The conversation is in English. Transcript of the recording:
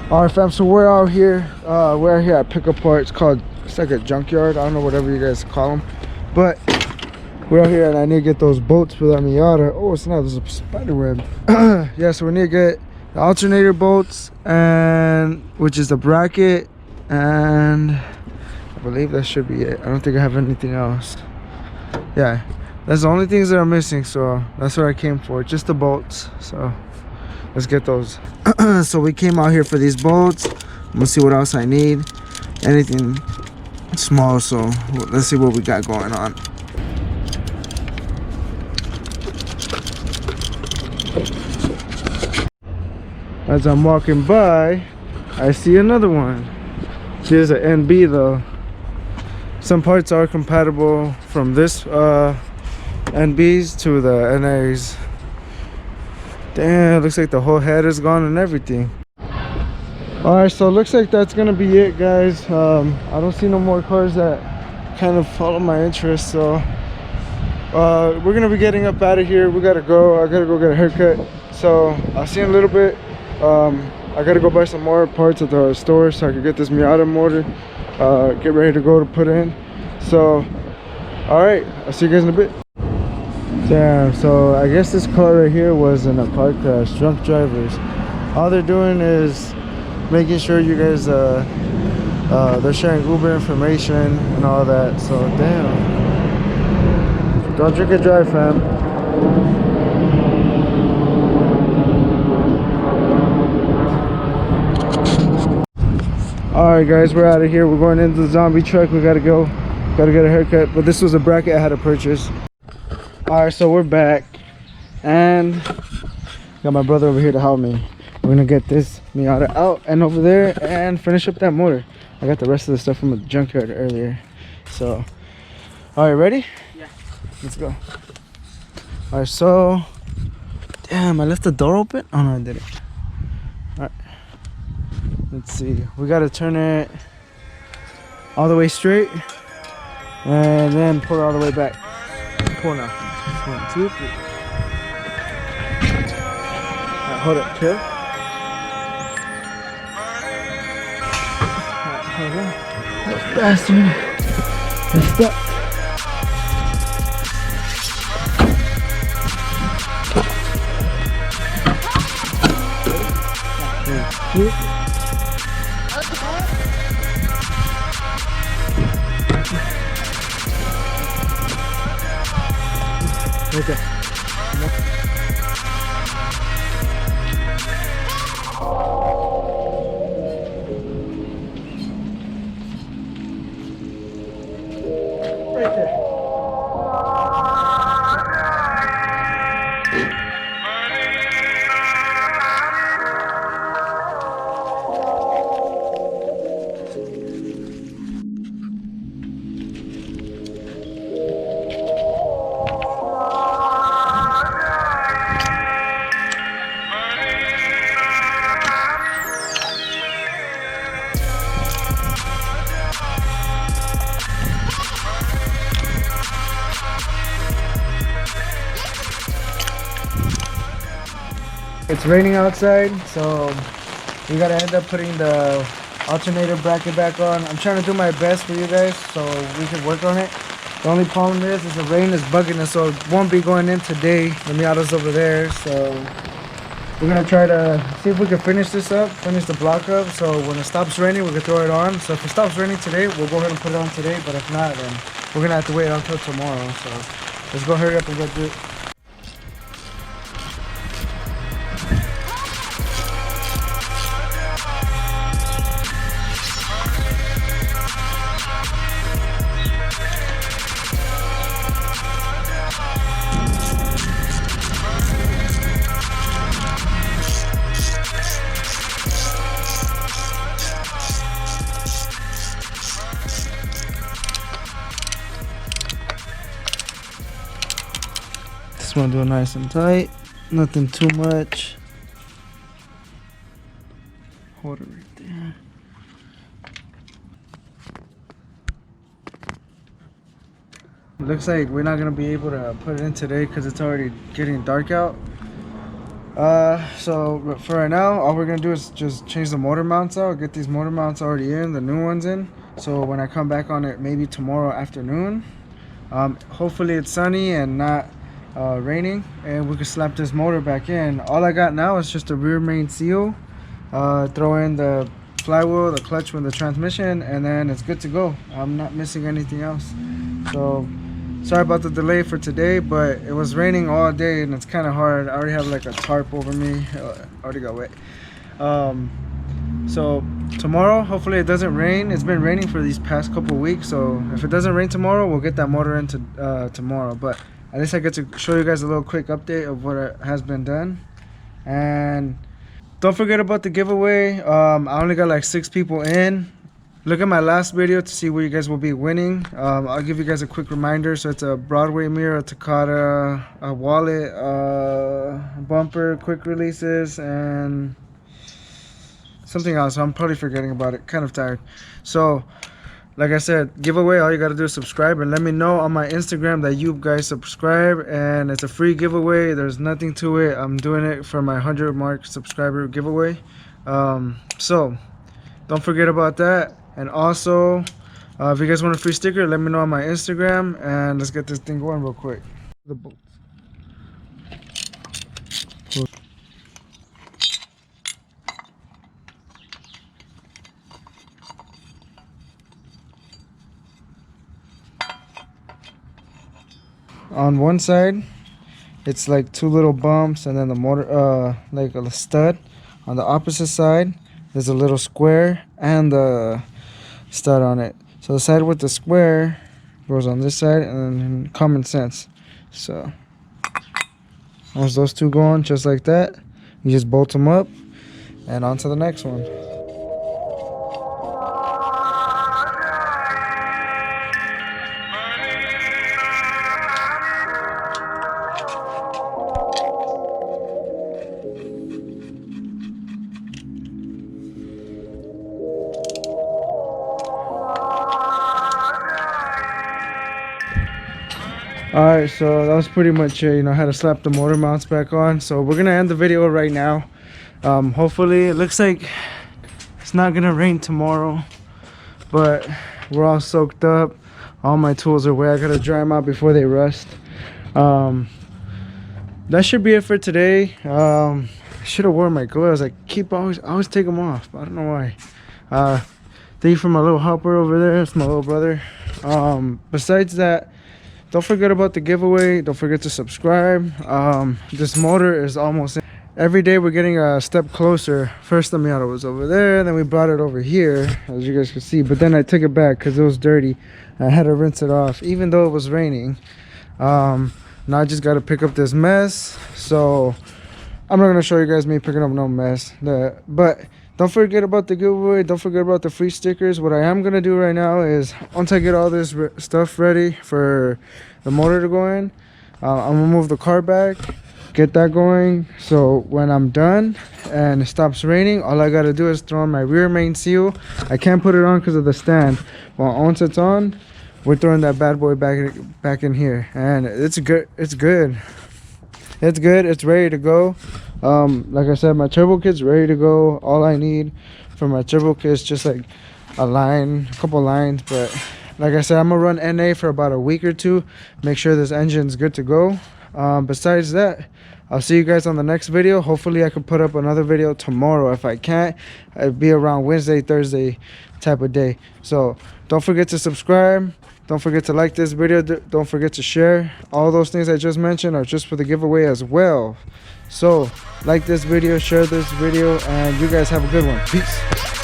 All right, fam. So we're out here. We're out here at Pickup Part. It's like a junkyard. I don't know, whatever you guys call them, but we're out here, and I need to get those bolts for that MIATA. Oh, it's not. There's a spider web. Yeah. So we need to get the alternator bolts, and which is the bracket, and I believe that should be it. I don't think I have anything else. Yeah, that's the only things that are missing. So that's what I came for, just the bolts. So let's get those. So we came out here for these bolts. I'm gonna see what else I need. Anything small. So let's see what we got going on. As I'm walking by, I see another one. Here's an NB though. Some parts are compatible from this NBs to the NAs. Damn, looks like the whole head is gone and everything. Alright, so it looks like that's gonna be it, guys. I don't see no more cars that kind of follow my interest, so we're gonna be getting up out of here. We gotta go. I gotta go get a haircut, so I'll see you in a little bit. I gotta go buy some more parts at the store so I can get this MIATA motor get ready to go to put in. So all right, I'll see you guys in a bit. Damn, so I guess this car right here was in a car crash. Drunk drivers, all they're doing is making sure you guys they're sharing Uber information and all that. So damn, don't drink and drive, fam. All right, guys, we're out of here. We're going into the zombie truck. We gotta go, gotta get a haircut. But this was a bracket I had to purchase. All right, so we're back, and got my brother over here to help me. We're gonna get this MIATA out and over there and finish up that motor. I got the rest of the stuff from the junkyard earlier. So, all right, ready? Yeah. Let's go. All right, so, damn, I left the door open? Oh no, I didn't. All right. Let's see, we gotta turn it all the way straight and then pull it all the way back. Pull now. 1, 2, 3. Alright, hold it, chill. Alright, hold on. That bastard is stuck. Okay. Right there. It's raining outside, so we gotta end up putting the alternator bracket back on. I'm trying to do my best for you guys so we can work on it. The only problem is the rain is bugging us, so it won't be going in today. The MIATA's over there, so we're gonna try to see if we can finish this up, finish the block up, so when it stops raining we can throw it on. So if it stops raining today, we'll go ahead and put it on today, but if not, then we're gonna have to wait until tomorrow. So let's go hurry up and go do it. Just want to do it nice and tight, nothing too much. Hold it right there. Looks like we're not gonna be able to put it in today because it's already getting dark out. So for right now, all we're gonna do is just change the motor mounts out, get these motor mounts already in, the new ones in. So when I come back on it, maybe tomorrow afternoon, hopefully it's sunny and not raining, and we can slap this motor back in. All I got now is just a rear main seal, throw in the flywheel, the clutch with the transmission, and then it's good to go. I'm not missing anything else. So sorry about the delay for today, but it was raining all day and it's kind of hard. I already have like a tarp over me. Already got wet. So tomorrow, hopefully it doesn't rain. It's been raining for these past couple weeks, so if it doesn't rain tomorrow, we'll get that motor into tomorrow. But at least I get to show you guys a little quick update of what has been done. And don't forget about the giveaway. I only got like 6 people in. Look at my last video to see where you guys will be winning. I'll give you guys a quick reminder. So it's a Broadway mirror, a Takata, a wallet, bumper, quick releases, and something else. I'm probably forgetting about it. Kind of tired. So like I said, giveaway, all you gotta do is subscribe and let me know on my Instagram that you guys subscribe, and it's a free giveaway. There's nothing to it. I'm doing it for my 100 mark subscriber giveaway. So don't forget about that. And also, if you guys want a free sticker, let me know on my Instagram, and let's get this thing going real quick. The bolts. On one side, it's like 2 little bumps, and then the motor, like a stud. On the opposite side, there's a little square and the stud on it. So the side with the square goes on this side, and then common sense. So once those two go on just like that, you just bolt them up and on to the next one. Alright, so that was pretty much it. You know, I had to slap the motor mounts back on. So we're gonna end the video right now. Hopefully, it looks like it's not gonna rain tomorrow, but we're all soaked up. All my tools are wet. I gotta dry them out before they rust. That should be it for today. I should have worn my gloves. I always take them off, but I don't know why. Thank you for my little helper over there. It's my little brother. Besides that, don't forget about the giveaway. Don't forget to subscribe. This motor is almost in. Every day we're getting a step closer. First the MIATA was over there, then we brought it over here, as you guys can see, but then I took it back because it was dirty. I had to rinse it off even though it was raining. Now I just got to pick up this mess, so I'm not going to show you guys me picking up no mess. But don't forget about the giveaway. Don't forget about the free stickers. What I am going to do right now is, once I get all this stuff ready for the motor to go in, I'm going to move the car back, get that going. So when I'm done and it stops raining, all I got to do is throw on my rear main seal. I can't put it on because of the stand. Well, once it's on, we're throwing that bad boy back in here. And it's good. It's good. It's good. It's ready to go. Like I said, my turbo kit's ready to go. All I need for my turbo kit is just like a couple lines. But like I said, I'm gonna run NA for about a week or two, make sure this engine's good to go. Besides that, I'll see you guys on the next video. Hopefully I can put up another video tomorrow. If I can't, it'll be around Wednesday, Thursday type of day. So don't forget to subscribe. Don't forget to like this video. Don't forget to share. All those things I just mentioned are just for the giveaway as well. So like this video, share this video, and you guys have a good one. Peace.